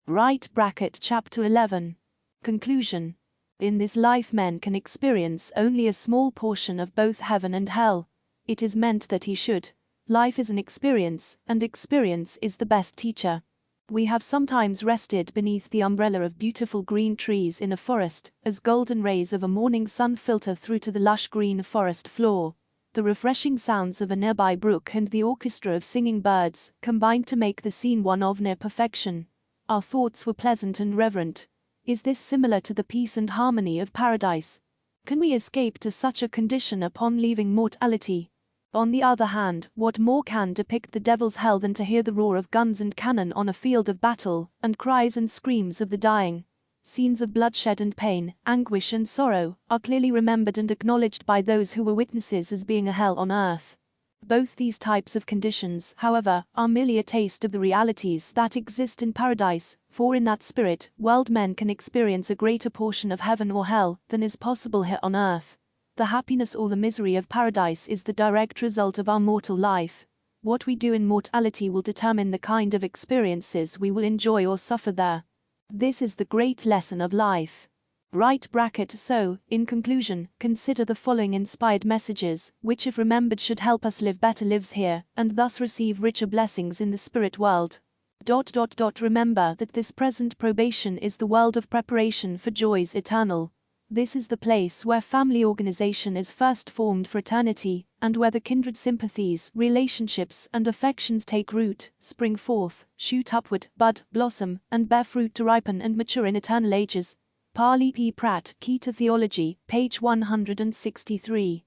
Right bracket Chapter 11. Conclusion. In this life men can experience only a small portion of both heaven and hell. It is meant that he should. Life is an experience, and experience is the best teacher. We have sometimes rested beneath the umbrella of beautiful green trees in a forest, as golden rays of a morning sun filter through to the lush green forest floor. The refreshing sounds of a nearby brook and the orchestra of singing birds combined to make the scene one of near perfection. Our thoughts were pleasant and reverent. Is this similar to the peace and harmony of paradise? Can we escape to such a condition upon leaving mortality? On the other hand, what more can depict the devil's hell than to hear the roar of guns and cannon on a field of battle, and cries and screams of the dying? Scenes of bloodshed and pain, anguish and sorrow, are clearly remembered and acknowledged by those who were witnesses as being a hell on earth. Both these types of conditions, however, are merely a taste of the realities that exist in paradise, for in that spirit world men can experience a greater portion of heaven or hell than is possible here on earth. The happiness or the misery of paradise is the direct result of our mortal life. What we do in mortality will determine the kind of experiences we will enjoy or suffer there. This is the great lesson of life. Right bracket So, in conclusion, consider the following inspired messages, which if remembered should help us live better lives here, and thus receive richer blessings in the spirit world. Remember that this present probation is the world of preparation for joys eternal. This is the place where family organization is first formed for eternity, and where the kindred sympathies, relationships, and affections take root, spring forth, shoot upward, bud, blossom, and bear fruit to ripen and mature in eternal ages. Parley P. Pratt, Key to Theology, page 163.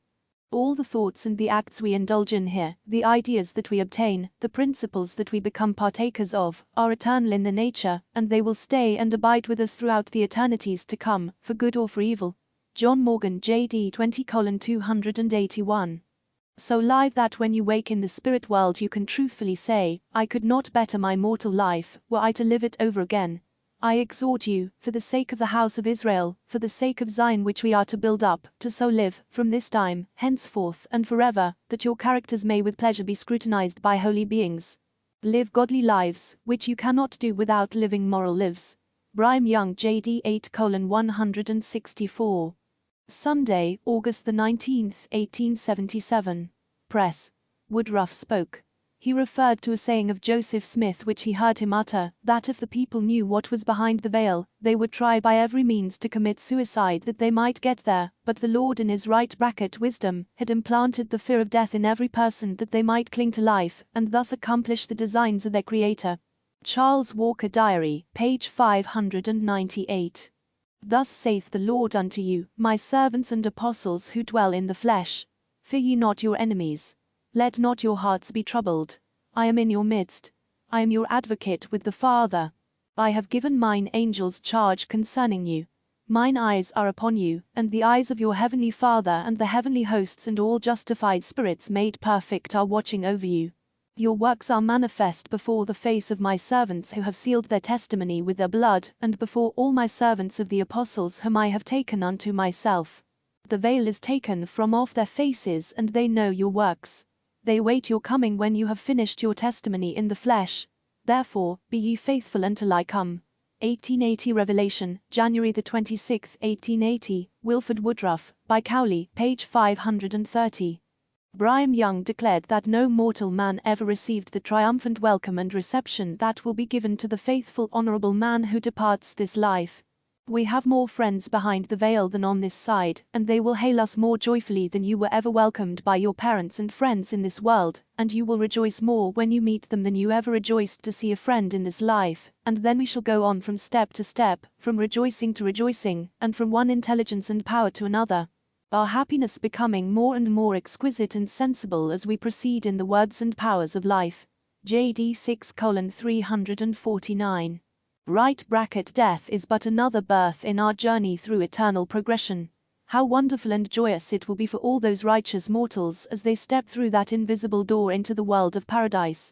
All the thoughts and the acts we indulge in here, the ideas that we obtain, the principles that we become partakers of, are eternal in their nature, and they will stay and abide with us throughout the eternities to come, for good or for evil. John Morgan, J.D. 20:281. So live that when you wake in the spirit world you can truthfully say, I could not better my mortal life, were I to live it over again. I exhort you, for the sake of the house of Israel, for the sake of Zion which we are to build up, to so live, from this time, henceforth and forever, that your characters may with pleasure be scrutinized by holy beings. Live godly lives, which you cannot do without living moral lives. Brigham Young, J.D. 8:164. Sunday, August the 19th, 1877. Press. Woodruff spoke. He referred to a saying of Joseph Smith which he heard him utter, that if the people knew what was behind the veil, they would try by every means to commit suicide that they might get there, but the Lord in his right bracket wisdom had implanted the fear of death in every person that they might cling to life, and thus accomplish the designs of their Creator. Charles Walker Diary, page 598. Thus saith the Lord unto you, my servants and apostles who dwell in the flesh. Fear ye not your enemies. Let not your hearts be troubled. I am in your midst. I am your advocate with the Father. I have given mine angels charge concerning you. Mine eyes are upon you, and the eyes of your heavenly Father and the heavenly hosts and all justified spirits made perfect are watching over you. Your works are manifest before the face of my servants who have sealed their testimony with their blood, and before all my servants of the apostles whom I have taken unto myself. The veil is taken from off their faces, and they know your works. They wait your coming when you have finished your testimony in the flesh. Therefore, be ye faithful until I come. 1880 Revelation, January the 26th, 1880, Wilford Woodruff, by Cowley, page 530. Brigham Young declared that no mortal man ever received the triumphant welcome and reception that will be given to the faithful honorable man who departs this life. We have more friends behind the veil than on this side, and they will hail us more joyfully than you were ever welcomed by your parents and friends in this world, and you will rejoice more when you meet them than you ever rejoiced to see a friend in this life, and then we shall go on from step to step, from rejoicing to rejoicing, and from one intelligence and power to another. Our happiness becoming more and more exquisite and sensible as we proceed in the words and powers of life. J.D. 6:349. Right bracket Death is but another birth in our journey through eternal progression. How wonderful and joyous it will be for all those righteous mortals as they step through that invisible door into the world of paradise.